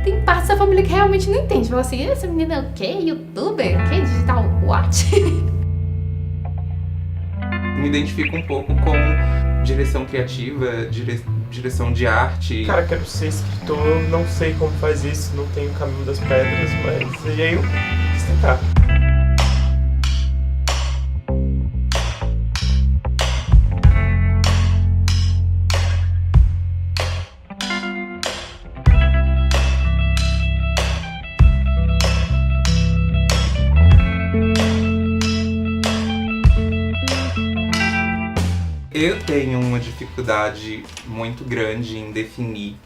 tem parte da família que realmente não entende. Fala assim, essa menina é o quê? Youtuber? O quê? Digital what? Me identifico um pouco com direção criativa, direção de arte. Cara, quero ser escritor, não sei como faz isso, não tenho o caminho das pedras, mas e aí eu quis tentar. Eu tenho uma dificuldade muito grande em definir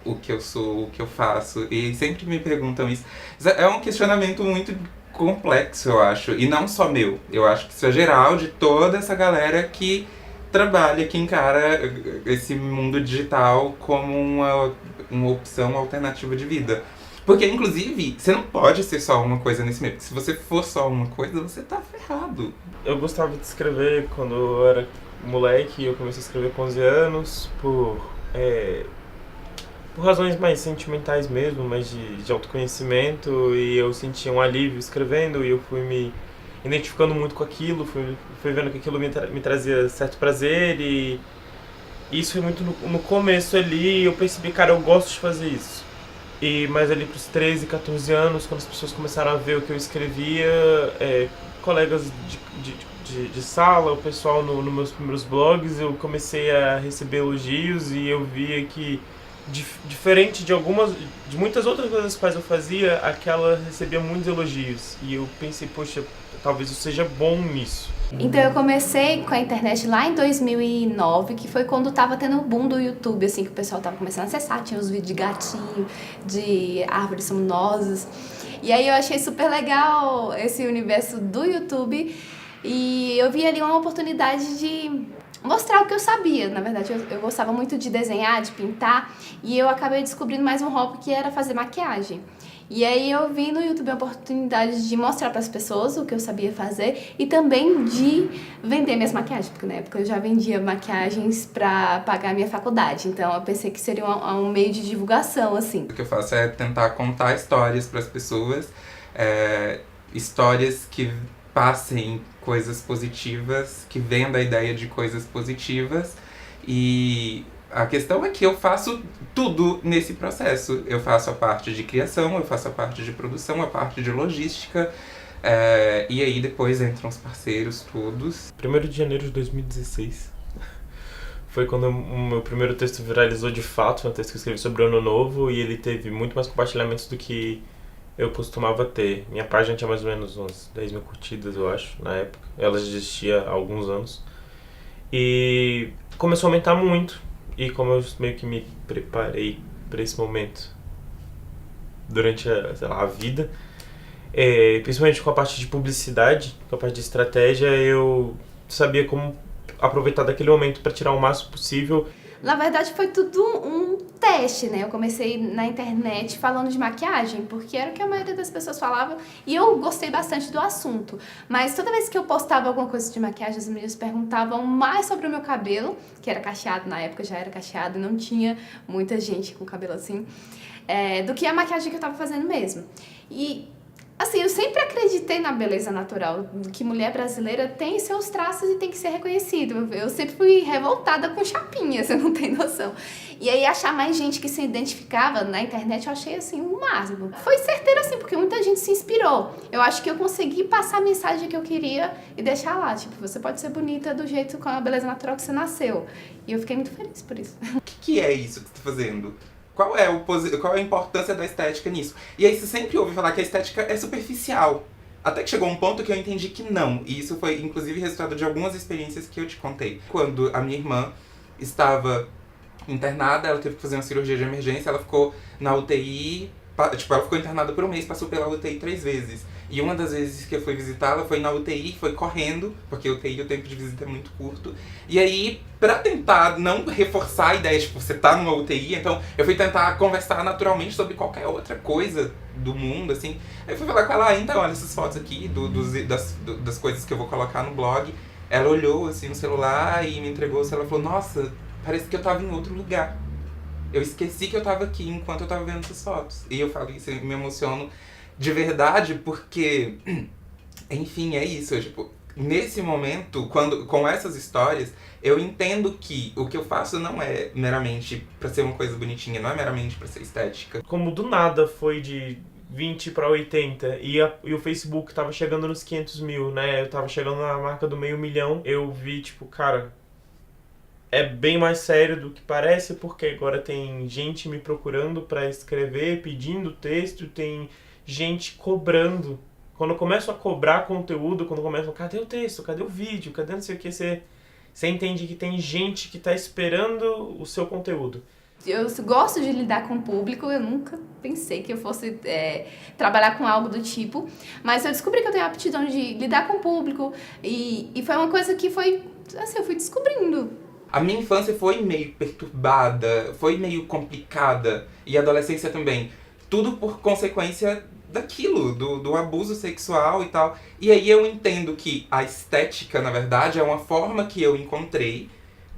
o que eu sou, o que eu faço, e sempre me perguntam isso. É um questionamento muito complexo, eu acho, e não só meu. Eu acho que isso é geral de toda essa galera que trabalha, que encara esse mundo digital como uma opção alternativa de vida. Porque, inclusive, você não pode ser só uma coisa nesse meio. Se você for só uma coisa, você tá ferrado. Eu gostava de escrever quando eu era moleque, eu comecei a escrever com 11 anos por razões mais sentimentais mesmo, mais de autoconhecimento, e eu sentia um alívio escrevendo, e eu fui me identificando muito com aquilo, fui vendo que aquilo me trazia certo prazer, e isso foi muito no começo ali, eu percebi, cara, eu gosto de fazer isso. Mas ali pros 13, 14 anos, quando as pessoas começaram a ver o que eu escrevia, colegas de sala, o pessoal nos meus primeiros blogs, eu comecei a receber elogios, e eu via que, diferente de muitas outras coisas que eu fazia, aquela recebia muitos elogios. E eu pensei, poxa, talvez eu seja bom nisso. Então eu comecei com a internet lá em 2009, que foi quando tava tendo o boom do YouTube, assim, que o pessoal tava começando a acessar, tinha os vídeos de gatinho, de árvores luminosas. E aí eu achei super legal esse universo do YouTube, e eu vi ali uma oportunidade de mostrar o que eu sabia. Na verdade, eu gostava muito de desenhar, de pintar, e eu acabei descobrindo mais um hobby, que era fazer maquiagem. E aí eu vi no YouTube a oportunidade de mostrar para as pessoas o que eu sabia fazer, e também de vender minhas maquiagens, porque na época eu já vendia maquiagens para pagar a minha faculdade. Então eu pensei que seria um meio de divulgação, assim. O que eu faço é tentar contar histórias para as pessoas, histórias que passem coisas positivas, que vendam a ideia de coisas positivas. E a questão é que eu faço tudo nesse processo. Eu faço a parte de criação, eu faço a parte de produção, a parte de logística, e aí depois entram os parceiros todos. 1º de janeiro de 2016 foi quando o meu primeiro texto viralizou de fato. Foi um texto que eu escrevi sobre o Ano Novo, e ele teve muito mais compartilhamentos do que eu costumava ter. Minha página tinha mais ou menos umas 10 mil curtidas, eu acho, na época. Ela já existia há alguns anos. E começou a aumentar muito. E como eu meio que me preparei para esse momento durante a vida, principalmente com a parte de publicidade, com a parte de estratégia, eu sabia como aproveitar daquele momento para tirar o máximo possível. Na verdade foi tudo um teste, né? Eu comecei na internet falando de maquiagem, porque era o que a maioria das pessoas falava, e eu gostei bastante do assunto. Mas toda vez que eu postava alguma coisa de maquiagem, as meninas perguntavam mais sobre o meu cabelo, que era cacheado, na época já era cacheado, não tinha muita gente com cabelo assim, do que a maquiagem que eu tava fazendo mesmo. E assim, eu sempre acreditei na beleza natural, que mulher brasileira tem seus traços e tem que ser reconhecido. Eu sempre fui revoltada com chapinha, você não tem noção. E aí achar mais gente que se identificava na internet, eu achei assim o máximo. Foi certeiro assim, porque muita gente se inspirou. Eu acho que eu consegui passar a mensagem que eu queria e deixar lá, tipo, você pode ser bonita do jeito, com a beleza natural que você nasceu. E eu fiquei muito feliz por isso. O que é isso que você tá fazendo? Qual é a importância da estética nisso? E aí você sempre ouve falar que a estética é superficial. Até que chegou um ponto que eu entendi que não. E isso foi, inclusive, resultado de algumas experiências que eu te contei. Quando a minha irmã estava internada, ela teve que fazer uma cirurgia de emergência, ela ficou na UTI, ela ficou internada por um mês, passou pela UTI 3 vezes. E uma das vezes que eu fui visitá-la foi na UTI, foi correndo, porque UTI o tempo de visita é muito curto. E aí, pra tentar não reforçar a ideia de que você tá numa UTI, então eu fui tentar conversar naturalmente sobre qualquer outra coisa do mundo, assim. Aí eu fui falar com ela, então, olha essas fotos aqui das coisas que eu vou colocar no blog. Ela olhou, assim, no celular e me entregou, ela falou, nossa, parece que eu tava em outro lugar. Eu esqueci que eu tava aqui enquanto eu tava vendo essas fotos. E eu falo isso, eu me emociono de verdade, porque, enfim, é isso. Tipo, nesse momento, com essas histórias, eu entendo que o que eu faço não é meramente pra ser uma coisa bonitinha, não é meramente pra ser estética. Como do nada foi de 20 para 80 e o Facebook tava chegando nos 500 mil, né? Eu tava chegando na marca do 500 mil. Eu vi, tipo, cara, é bem mais sério do que parece, porque agora tem gente me procurando pra escrever, pedindo texto, tem gente cobrando. Quando eu começo a cobrar conteúdo, quando eu começo a cadê o texto, cadê o vídeo, cadê não sei o que, você entende que tem gente que tá esperando o seu conteúdo. Eu gosto de lidar com o público, eu nunca pensei que eu fosse trabalhar com algo do tipo, mas eu descobri que eu tenho a aptidão de lidar com o público e foi uma coisa que foi, assim, eu fui descobrindo. A minha infância foi meio perturbada, foi meio complicada, e a adolescência também. Tudo por consequência daquilo, do abuso sexual e tal. E aí eu entendo que a estética, na verdade, é uma forma que eu encontrei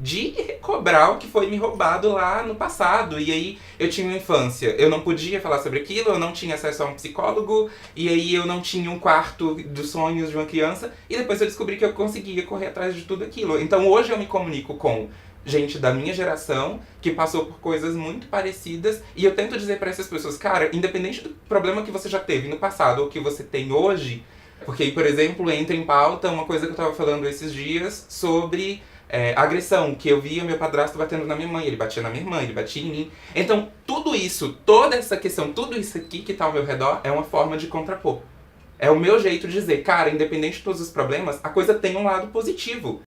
de recobrar o que foi me roubado lá no passado. E aí eu tinha uma infância, eu não podia falar sobre aquilo, eu não tinha acesso a um psicólogo, e aí eu não tinha um quarto dos sonhos de uma criança, e depois eu descobri que eu conseguia correr atrás de tudo aquilo. Então hoje eu me comunico com gente da minha geração que passou por coisas muito parecidas, e eu tento dizer pra essas pessoas, cara, independente do problema que você já teve no passado ou que você tem hoje, porque, por exemplo, entra em pauta uma coisa que eu tava falando esses dias sobre agressão, que eu via meu padrasto batendo na minha mãe, ele batia na minha irmã, ele batia em mim. Então, tudo isso, toda essa questão, tudo isso aqui que tá ao meu redor é uma forma de contrapor. É o meu jeito de dizer, cara, independente de todos os problemas, a coisa tem um lado positivo.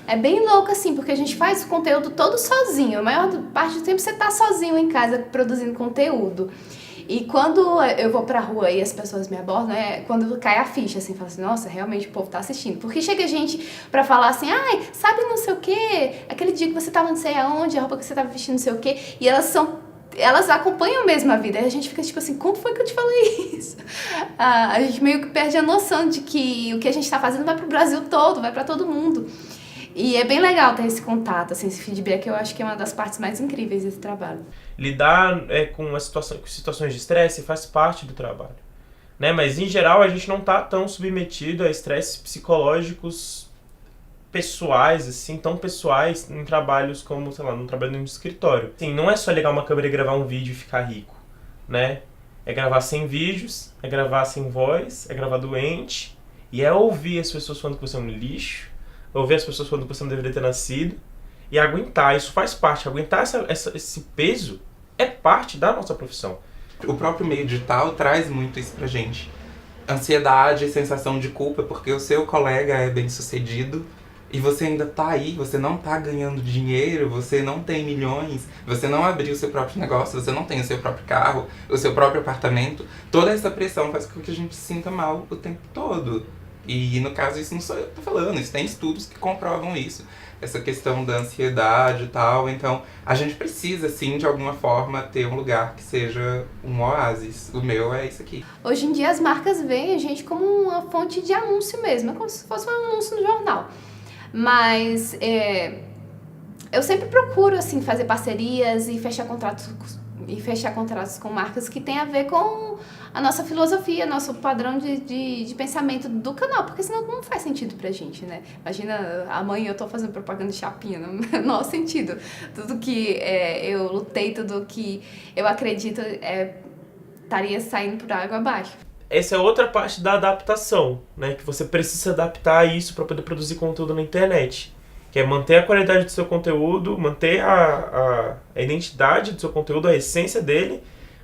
É bem louco, assim, porque a gente faz o conteúdo todo sozinho. A maior parte do tempo você tá sozinho em casa produzindo conteúdo. E quando eu vou pra rua e as pessoas me abordam, quando cai a ficha, assim, fala assim, nossa, realmente o povo tá assistindo. Porque chega gente pra falar assim, ai, sabe não sei o quê, aquele dia que você tava não sei aonde, a roupa que você tava vestindo não sei o quê, e elas acompanham mesmo a vida. Aí a gente fica tipo assim, como foi que eu te falei isso? A gente meio que perde a noção de que o que a gente tá fazendo vai pro Brasil todo, vai pra todo mundo. E é bem legal ter esse contato, assim, esse feedback, eu acho que é uma das partes mais incríveis desse trabalho. Lidar com situações de estresse faz parte do trabalho, né? Mas, em geral, a gente não tá tão submetido a estresses psicológicos pessoais, assim, tão pessoais em trabalhos como, sei lá, num trabalho no escritório. Assim, não é só ligar uma câmera e gravar um vídeo e ficar rico, né? É gravar sem vídeos, é gravar sem voz, é gravar doente, e é ouvir as pessoas falando que você é um lixo, ouvir as pessoas falando que você não deveria ter nascido, e aguentar, isso faz parte, aguentar esse peso é parte da nossa profissão. O próprio meio digital traz muito isso pra gente. Ansiedade, sensação de culpa, porque o seu colega é bem sucedido, e você ainda tá aí, você não tá ganhando dinheiro, você não tem milhões, você não abriu o seu próprio negócio, você não tem o seu próprio carro, o seu próprio apartamento. Toda essa pressão faz com que a gente se sinta mal o tempo todo. E no caso isso não sou eu que tô falando, isso tem estudos que comprovam isso. Essa questão da ansiedade e tal, então a gente precisa sim de alguma forma ter um lugar que seja um oásis. O meu é isso aqui. Hoje em dia as marcas veem a gente como uma fonte de anúncio mesmo, é como se fosse um anúncio no jornal. Mas eu sempre procuro assim, fazer parcerias e fechar contratos com marcas que tem a ver com a nossa filosofia, nosso padrão de pensamento do canal, porque senão não faz sentido pra gente, né? Imagina, amanhã eu tô fazendo propaganda de chapinha, não é o menor sentido. Tudo que eu lutei, tudo que eu acredito estaria saindo por água abaixo. essa é outra parte da adaptação, né? Que você precisa adaptar isso para poder produzir conteúdo na internet. Que é manter a qualidade do seu conteúdo, manter a identidade do seu conteúdo, a essência dele,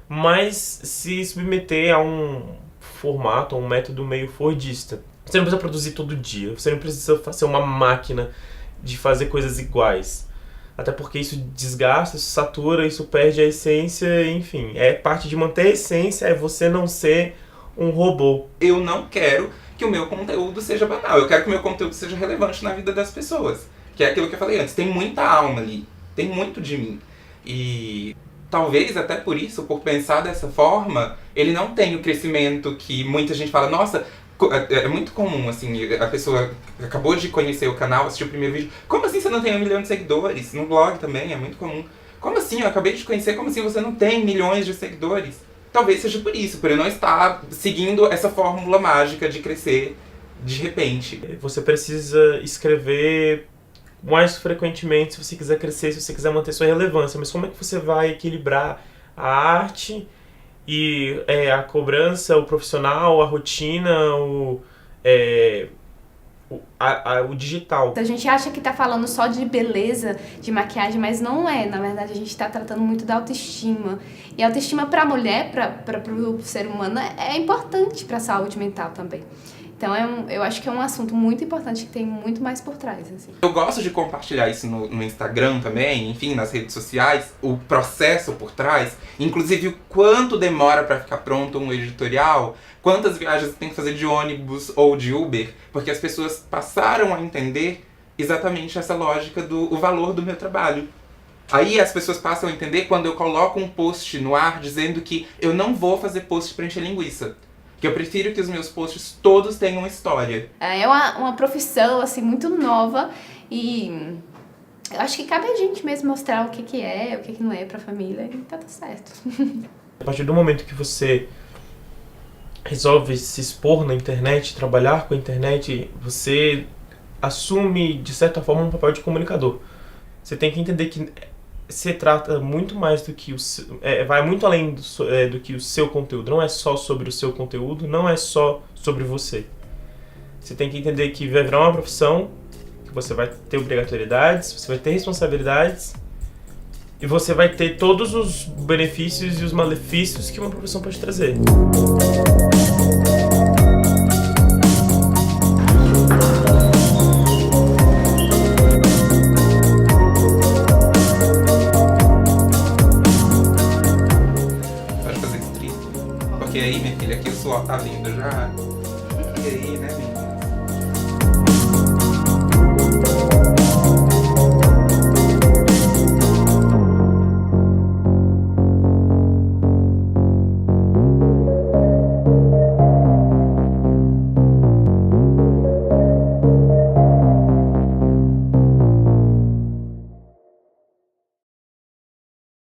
mas se submeter a um formato, a um método meio fordista. Você não precisa produzir todo dia, você não precisa ser uma máquina de fazer coisas iguais. Até porque isso desgasta, isso satura, isso perde a essência, enfim. É parte de manter a essência, é você não ser um robô. Eu não quero que o meu conteúdo seja banal, eu quero que o meu conteúdo seja relevante na vida das pessoas. Que é aquilo que eu falei antes, tem muita alma ali, tem muito de mim. E talvez até por isso, por pensar dessa forma, ele não tem o crescimento que muita gente fala, nossa, é muito comum, assim, a pessoa acabou de conhecer o canal, assistiu o primeiro vídeo, como assim você não tem 1 milhão de seguidores? No blog também, é muito comum. Como assim? Eu acabei de conhecer, como assim você não tem milhões de seguidores? Talvez seja por isso, por eu não estar seguindo essa fórmula mágica de crescer de repente. Você precisa escrever mais frequentemente se você quiser crescer, se você quiser manter sua relevância. Mas como é que você vai equilibrar a arte e a cobrança, o profissional, a rotina, o digital? A gente acha que tá falando só de beleza, de maquiagem, mas não é. Na verdade, a gente tá tratando muito da autoestima. E a autoestima pra mulher, pro ser humano, é importante pra saúde mental também. Então eu acho que é um assunto muito importante que tem muito mais por trás, assim. Eu gosto de compartilhar isso no Instagram também, enfim, nas redes sociais, o processo por trás, inclusive o quanto demora pra ficar pronto um editorial, quantas viagens tem que fazer de ônibus ou de Uber, porque as pessoas passaram a entender exatamente essa lógica do valor do meu trabalho. Aí as pessoas passam a entender quando eu coloco um post no ar dizendo que eu não vou fazer post pra encher linguiça. Que eu prefiro que os meus posts todos tenham história. É uma profissão, assim, muito nova e eu acho que cabe a gente mesmo mostrar o que é, o que não é pra família e tá tudo certo. A partir do momento que você resolve se expor na internet, trabalhar com a internet, você assume, de certa forma, um papel de comunicador. Você tem que entender que se trata muito mais do que vai muito além do que o seu conteúdo. Não é só sobre o seu conteúdo, não é só sobre você. Você tem que entender que vai virar uma profissão, que você vai ter obrigatoriedades, você vai ter responsabilidades e você vai ter todos os benefícios e os malefícios que uma profissão pode trazer. Porque aí, minha filha, aqui o suor tá vindo já.